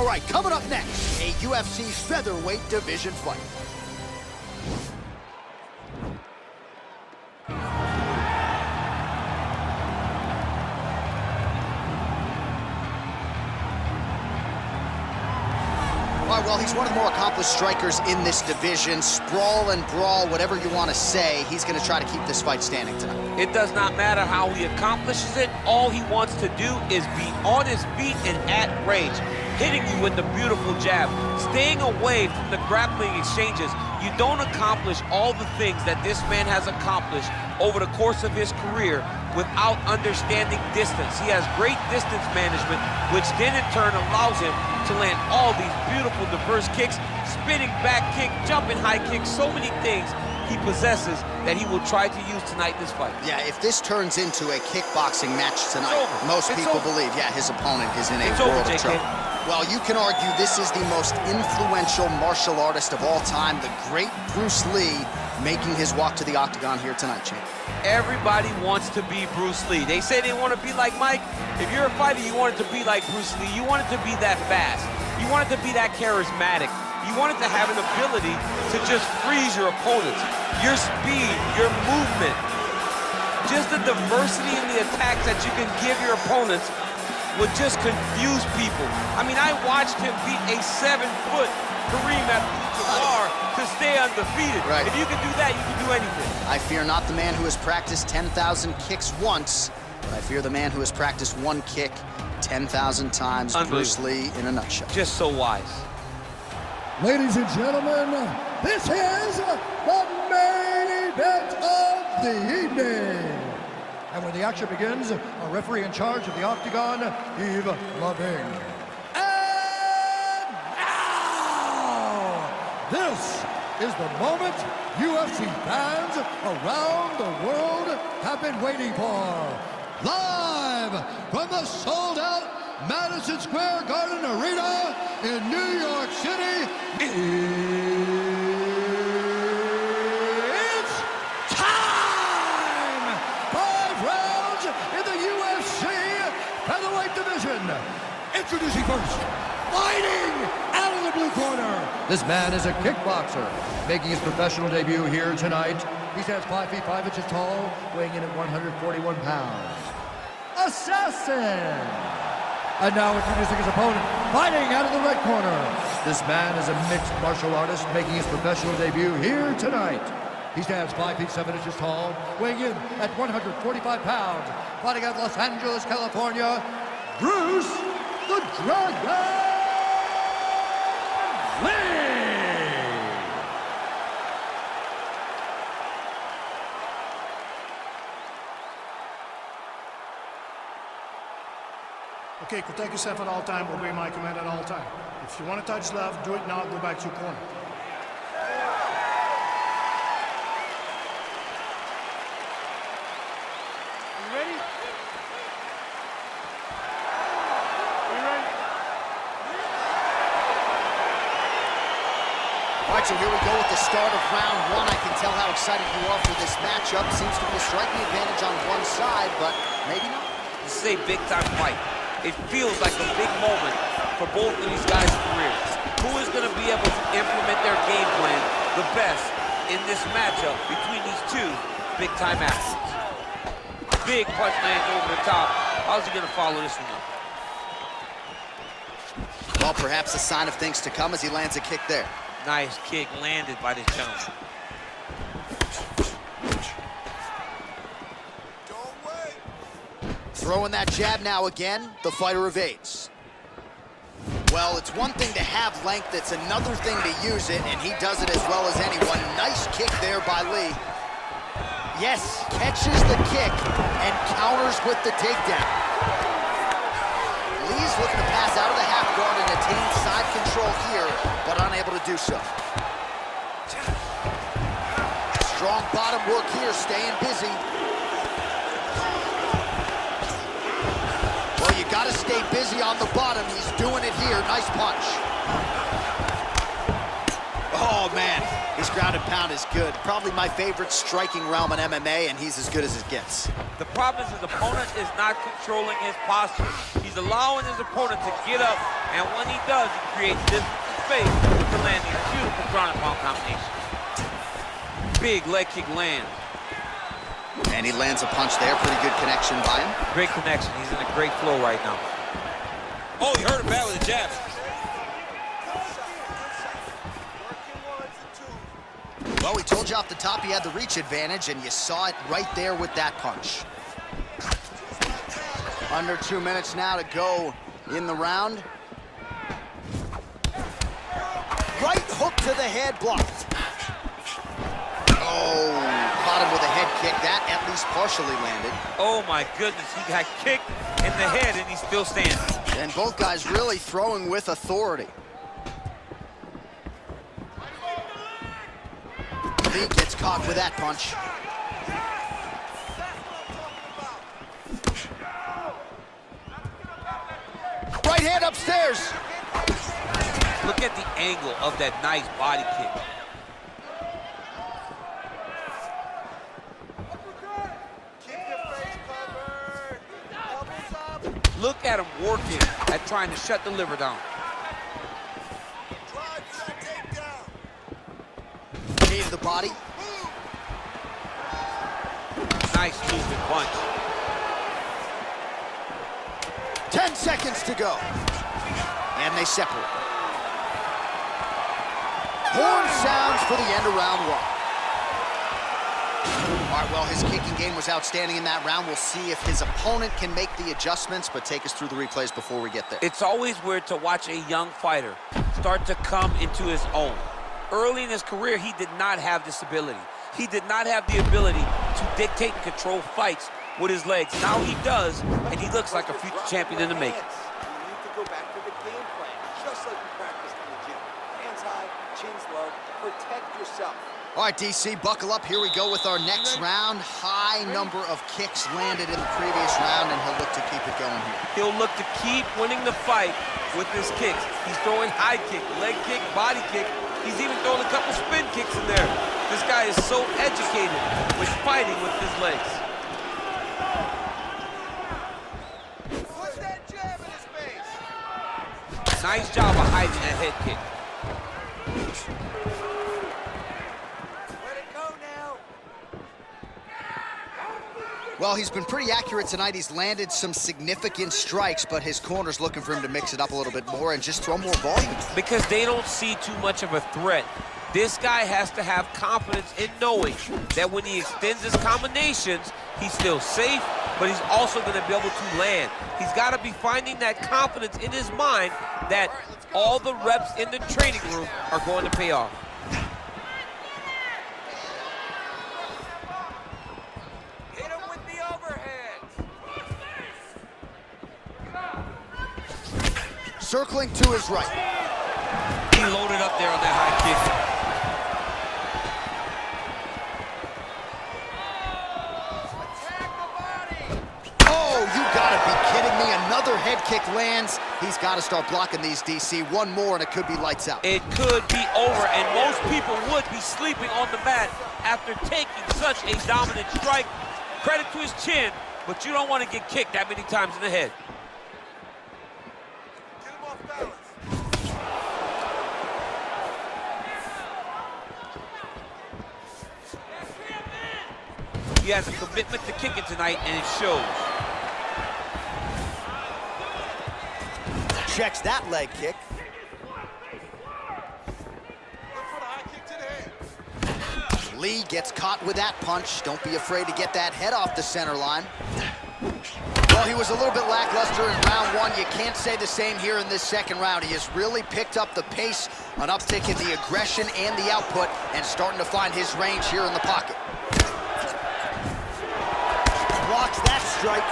right, coming up next, a UFC featherweight division fight. All right, well, he's one of the more accomplished strikers in this division. Sprawl and brawl, whatever you want to say, he's going to try to keep this fight standing tonight. It does not matter how he accomplishes it. All he wants to do is be on his feet and at range, hitting you with the beautiful jab, staying away from the grappling exchanges. You don't accomplish all the things that this man has accomplished over the course of his career without understanding distance. He has great distance management, which then in turn allows him to land all these beautiful diverse kicks, spinning back kick, jumping high kick, so many things he possesses that he will try to use tonight in this fight. Yeah, if this turns into a kickboxing match tonight, most people believe, yeah, his opponent is in a world of trouble. Well, you can argue this is the most influential martial artist of all time, the great Bruce Lee, making his walk to the octagon here tonight, champ. Everybody wants to be Bruce Lee. They say they want to be like Mike. If you're a fighter, you want it to be like Bruce Lee. You want it to be that fast. You want it to be that charismatic. You want it to have an ability to just freeze your opponents. Your speed, your movement, just the diversity in the attacks that you can give your opponents would just confuse people. I mean, I watched him beat a 7-foot Kareem Abdul-Jabbar to stay undefeated. Right. If you can do that, you can do anything. I fear not the man who has practiced 10,000 kicks once, but I fear the man who has practiced one kick 10,000 times. Bruce Lee in a nutshell. Just so wise. Ladies and gentlemen, this is the main event of the evening. And when the action begins, our referee in charge of the octagon, Yves Loving. And now, this is the moment UFC fans around the world have been waiting for. Live from the sold-out Madison Square Garden Arena in New York City, it's time! 5 rounds in the UFC featherweight division. Introducing first, fighting out of the blue corner. This man is a kickboxer, making his professional debut here tonight. He stands 5 feet 5 inches tall, weighing in at 141 pounds. Assassin! And now introducing his opponent, fighting out of the red corner. This man is a mixed martial artist, making his professional debut here tonight. He stands 5 feet 7 inches tall, weighing in at 145 pounds. Fighting out of Los Angeles, California, Bruce the Dragon Lee! Okay, protect yourself at all time, obey my command at all time. If you want to touch left, do it now, go back to your corner. You ready? You ready? All right, so here we go with the start of round 1. I can tell how excited you are for this matchup. Seems to be a striking advantage on one side, but maybe not. This is a big-time fight. It feels like a big moment for both of these guys' careers. Who is going to be able to implement their game plan the best in this matchup between these two big-time athletes? Big punch lands over the top. How's he going to follow this one up? Well, perhaps a sign of things to come as he lands a kick there. Nice kick landed by this gentleman. Throwing that jab now again, the fighter evades. Well, it's one thing to have length, it's another thing to use it, and he does it as well as anyone. Nice kick there by Lee. Yes, catches the kick and counters with the takedown. Lee's looking to pass out of the half guard and attain side control here, but unable to do so. Strong bottom work here, staying busy. Well, you gotta stay busy on the bottom. He's doing it here. Nice punch. Oh, man. His ground and pound is good. Probably my favorite striking realm in MMA, and he's as good as it gets. The problem is his opponent is not controlling his posture. He's allowing his opponent to get up, and when he does, he creates this space to land these beautiful ground and pound combinations. Big leg kick land. And he lands a punch there. Pretty good connection by him. Great connection. He's in a great flow right now. Oh, he hurt him bad with a jab. Well, we told you off the top he had the reach advantage, and you saw it right there with that punch. Under 2 minutes now to go in the round. Right hook to the head, blocked. Oh, caught him with a head kick. That at least partially landed. Oh my goodness, he got kicked in the head and he's still standing. And both guys really throwing with authority. Lee gets caught with that punch. Right hand upstairs. Look at the angle of that nice body kick. Look at him working at trying to shut the liver down. Knee to the body. Nice movement punch. 10 seconds to go. And they separate. Horn sounds for the end of round one. All right, well, his kicking game was outstanding in that round. We'll see if his opponent can make the adjustments, but take us through the replays before we get there. It's always weird to watch a young fighter start to come into his own. Early in his career, he did not have this ability. He did not have the ability to dictate and control fights with his legs. Now he does, and he looks like a future champion in the making. You need to go back to the game plan, just like you practiced in the gym. Hands high, chins low, protect yourself. All right, DC, buckle up. Here we go with our next round. High number of kicks landed in the previous round, and he'll look to keep it going here. He'll look to keep winning the fight with his kicks. He's throwing high kick, leg kick, body kick. He's even throwing a couple spin kicks in there. This guy is so educated with fighting with his legs. Put that jab in his face. Nice job of hiding that head kick. Let it go now. Well, he's been pretty accurate tonight. He's landed some significant strikes, but his corner's looking for him to mix it up a little bit more and just throw more volume. Because they don't see too much of a threat. This guy has to have confidence in knowing that when he extends his combinations, he's still safe, but he's also going to be able to land. He's got to be finding that confidence in his mind that all the reps in the training room are going to pay off. Hit him with the overhead. Circling to his right. He loaded up there on that high kick. Oh, you gotta be kidding me. Another head kick lands. He's got to start blocking these, DC. One more and it could be lights out. It could be over, and most people would be sleeping on the mat after taking such a dominant strike. Credit to his chin, but you don't want to get kicked that many times in the head. Get him off balance. He has a commitment to kicking tonight, and it shows. Checks that leg kick. Look for the high kick to the head. Lee gets caught with that punch. Don't be afraid to get that head off the center line. Well, he was a little bit lackluster in round one. You can't say the same here in this second round. He has really picked up the pace, an uptick in the aggression and the output, and starting to find his range here in the pocket. Blocks that strike.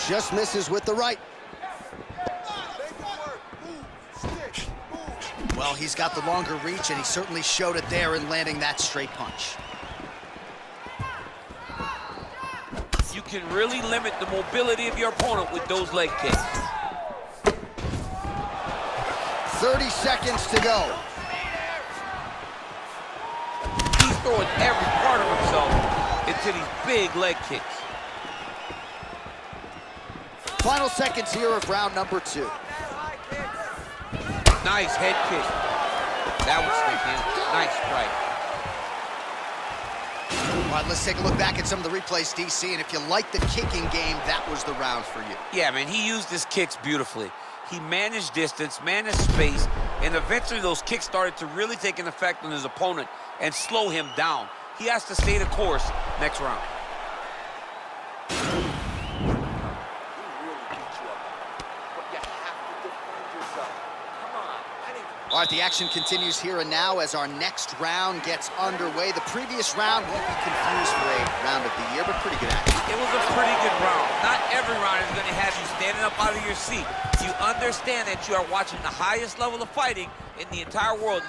Just misses with the right. Well, he's got the longer reach, and he certainly showed it there in landing that straight punch. You can really limit the mobility of your opponent with those leg kicks. 30 seconds to go. He's throwing every part of himself into these big leg kicks. Final seconds here of round number 2. Nice head kick. That was sneaky. Nice strike. All right, let's take a look back at some of the replays, DC, and if you like the kicking game, that was the round for you. Yeah, man, he used his kicks beautifully. He managed distance, managed space, and eventually those kicks started to really take an effect on his opponent and slow him down. He has to stay the course next round. All right, the action continues here and now as our next round gets underway. The previous round won't be confused for a round of the year, but pretty good action. It was a pretty good round. Not every round is going to have you standing up out of your seat. You understand that you are watching the highest level of fighting in the entire world.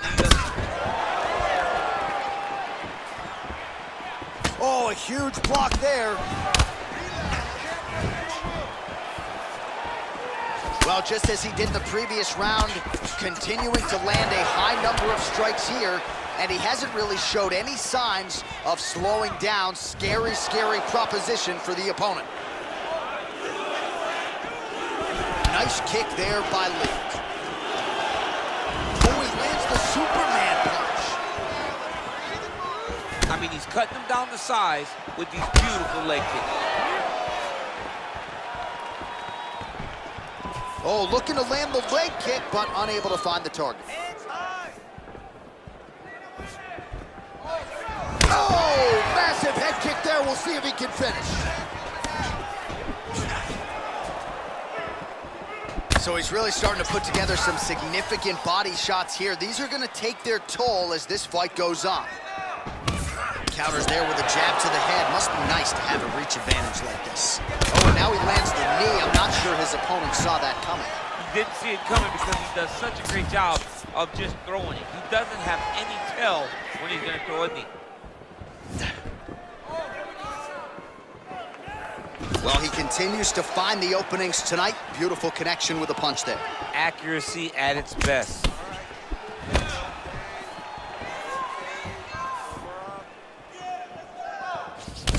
Oh, a huge block there. Well, just as he did in the previous round, continuing to land a high number of strikes here, and he hasn't really showed any signs of slowing down. Scary, scary proposition for the opponent. Nice kick there by Lee. Oh, he lands the Superman punch. I mean, he's cutting them down to size with these beautiful leg kicks. Oh, looking to land the leg kick, but unable to find the target. Oh, massive head kick there. We'll see if he can finish. So he's really starting to put together some significant body shots here. These are going to take their toll as this fight goes on. Counters there with a jab to the head. Must be nice to have a reach advantage like this. Oh, and now he lands the knee. I'm not sure his opponent saw that coming. He didn't see it coming because he does such a great job of just throwing it. He doesn't have any tell when he's going to throw a knee. Well, he continues to find the openings tonight. Beautiful connection with a punch there. Accuracy at its best.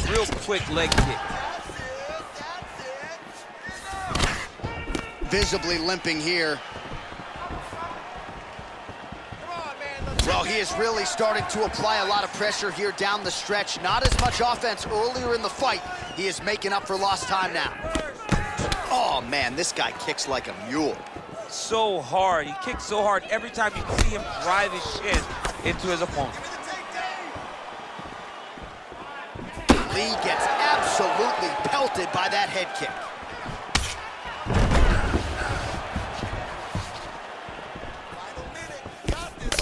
Real quick leg kick. Visibly limping here. Well, he is really starting to apply a lot of pressure here down the stretch. Not as much offense earlier in the fight. He is making up for lost time now. Oh, man, this guy kicks like a mule. So hard. He kicks so hard every time you see him drive his shin into his opponent. Lee gets absolutely pelted by that head kick.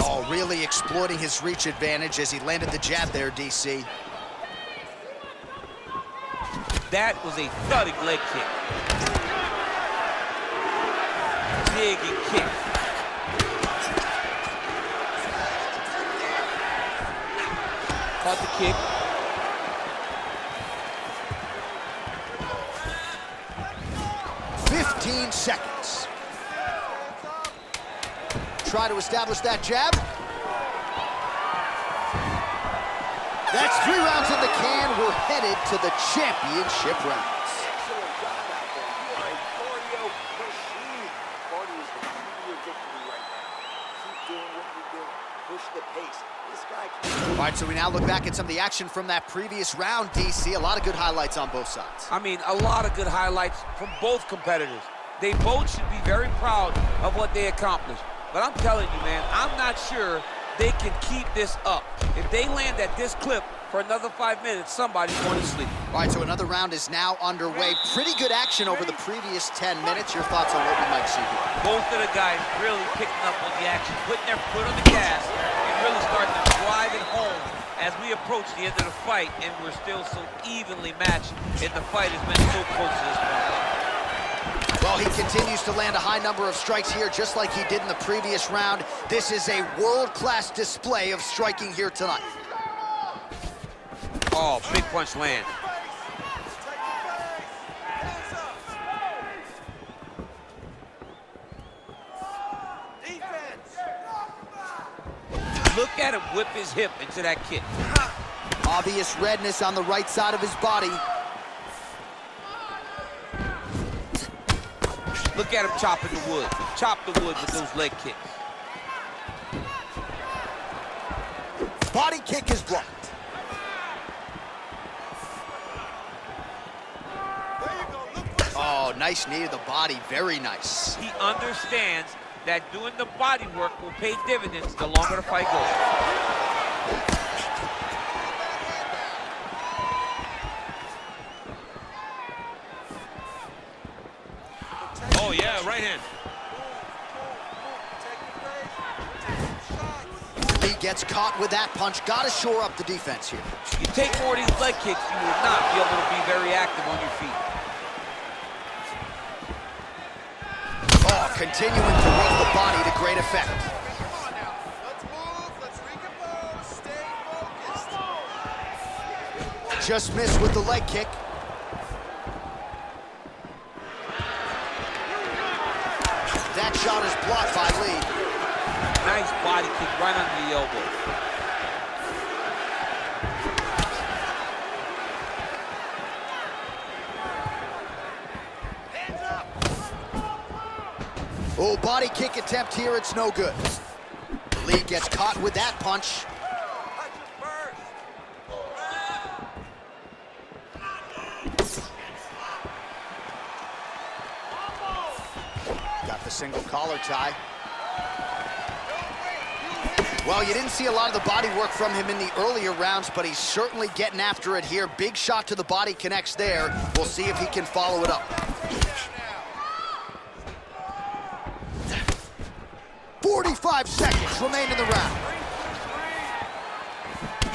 Oh, really exploiting his reach advantage as he landed the jab there, DC. That was a thudding leg kick. Digging kick. Caught the kick. Seconds. Try to establish that jab. That's 3 rounds in the can. We're headed to the championship rounds. Excellent job out there. You are a cardio machine. Cardio is the key to your victory right now. Keep doing what you're doing. Push the pace. This guy can... All right, so we now look back at some of the action from that previous round, DC. A lot of good highlights on both sides. I mean, a lot of good highlights from both competitors. They both should be very proud of what they accomplished. But I'm telling you, man, I'm not sure they can keep this up. If they land at this clip for another 5 minutes, somebody's going to sleep. All right, so another round is now underway. Pretty good action over the previous 10 minutes. Your thoughts on what we might see here? Both of the guys really picking up on the action, putting their foot on the gas, and really starting to drive it home as we approach the end of the fight, and we're still so evenly matched, and the fight has been so close to this point. Well, he continues to land a high number of strikes here, just like he did in the previous round. This is a world-class display of striking here tonight. Oh, big punch land. Defense. Look at him whip his hip into that kick. Obvious redness on the right side of his body. Look at him chopping the wood. Chop the wood with those leg kicks. Body kick is blocked. Oh, nice knee to the body, very nice. He understands that doing the body work will pay dividends the longer the fight goes. Oh yeah, right hand. Lee gets caught with that punch. Got to shore up the defense here. You take more of these leg kicks, you will not be able to be very active on your feet. Oh, continuing to work the body to great effect. Let's move, let's recompose, stay focused. Just missed with the leg kick. That shot is blocked by Lee. Nice body kick right under the elbow. Oh, body kick attempt here, it's no good. Lee gets caught with that punch. Got the single collar tie. Well, you didn't see a lot of the body work from him in the earlier rounds, but he's certainly getting after it here. Big shot to the body connects there. We'll see if he can follow it up. 45 seconds remain in the round.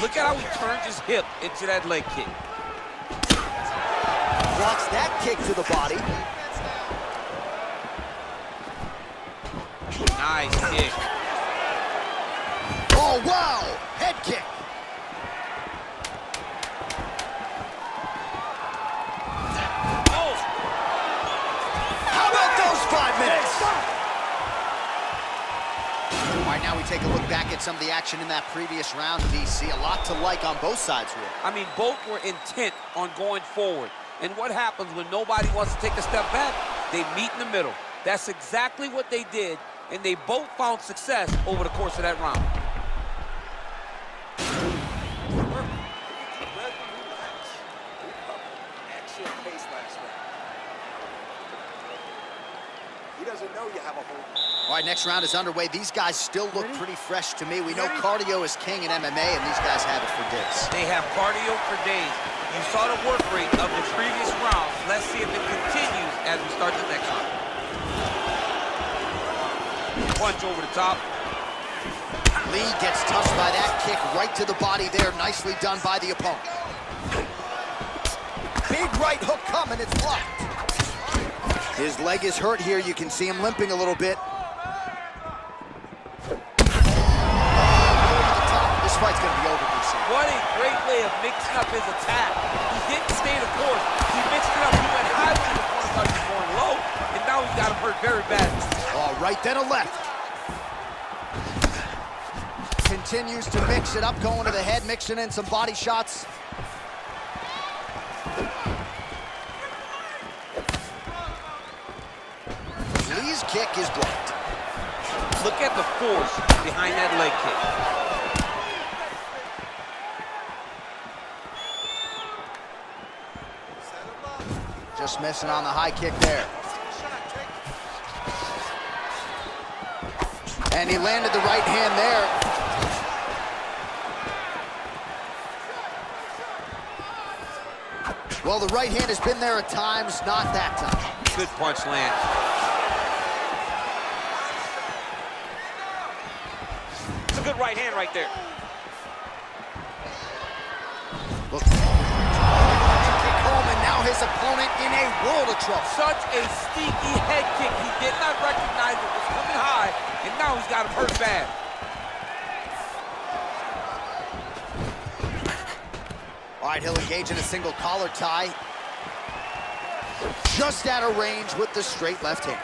Look at how he turns his hip into that leg kick. Blocks that kick to the body. Nice kick. Oh, wow! Head kick. Oh! How about those 5 minutes? All right, now we take a look back at some of the action in that previous round, DC. A lot to like on both sides here. I mean, both were intent on going forward. And what happens when nobody wants to take a step back? They meet in the middle. That's exactly what they did, and they both found success over the course of that round. Excellent pace last round. He doesn't know you have a hold. All right, next round is underway. These guys still look pretty fresh to me. We know cardio is king in MMA, and these guys have it for days. They have cardio for days. You saw the work rate of the previous round. Let's see if it continues as we start the next round. Punch over the top. Lee gets touched by that kick right to the body there. Nicely done by the opponent. Big right hook coming, it's blocked. His leg is hurt here. You can see him limping a little bit. This fight's gonna be over, DC. What a great way of mixing up his attack. He didn't stay the course. He mixed it up. He went high when the corner started going low, and now he's got him hurt very badly. Oh, right then a left. Continues to mix it up, going to the head, mixing in some body shots. Lee's kick is blocked. Look at the force behind that leg kick. Just missing on the high kick there. And he landed the right hand there. Well, the right hand has been there at times, not that time. Good punch land. It's a good right hand right there. Look. Kick home, and now his opponent in a world of trouble. Such a sneaky head kick. He did not recognize it was coming high, and now he's got him hurt bad. All right, he'll engage in a single collar tie. Just out of range with the straight left hand.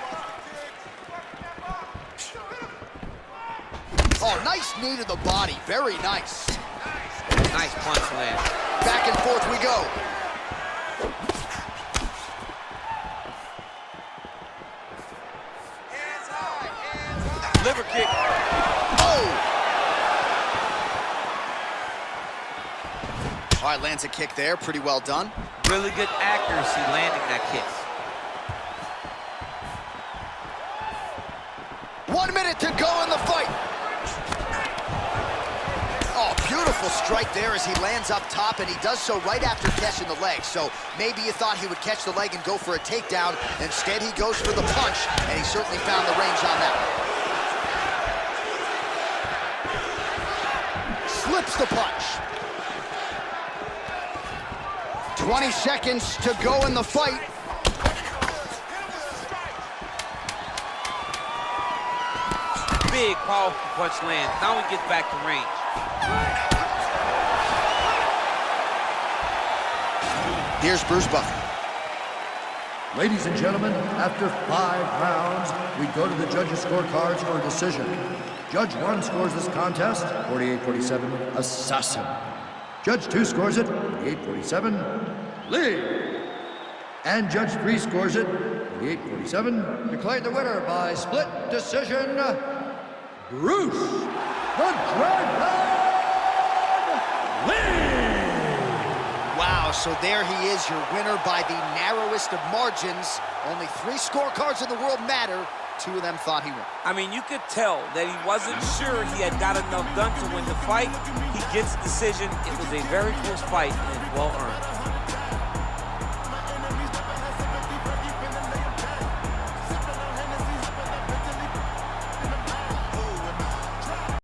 Oh, nice knee to the body. Very nice. Nice punch land. Back and forth we go. Liver kick. Oh! All right, lands a kick there. Pretty well done. Really good accuracy landing that kick. 1 minute to go in the fight. Oh, beautiful strike there as he lands up top, and he does so right after catching the leg. So maybe you thought he would catch the leg and go for a takedown. Instead, he goes for the punch, and he certainly found the range on that one. Slips the punch. 20 seconds to go in the fight. Big, powerful punch lands. Now he gets back to range. Here's Bruce Buffer. Ladies and gentlemen, after 5 rounds, we go to the judges' scorecards for a decision. Judge 1 scores this contest, 48-47, Assassin. Judge 2 scores it, 48-47, Lee. And Judge 3 scores it, 48-47. Declared the winner by split decision, Bruce the Dragon Lee. Wow, so there he is, your winner by the narrowest of margins. Only 3 scorecards in the world matter. 2 of them thought he won. I mean, you could tell that he wasn't sure he had got enough done to win the fight. He gets the decision. It was a very close fight and well earned.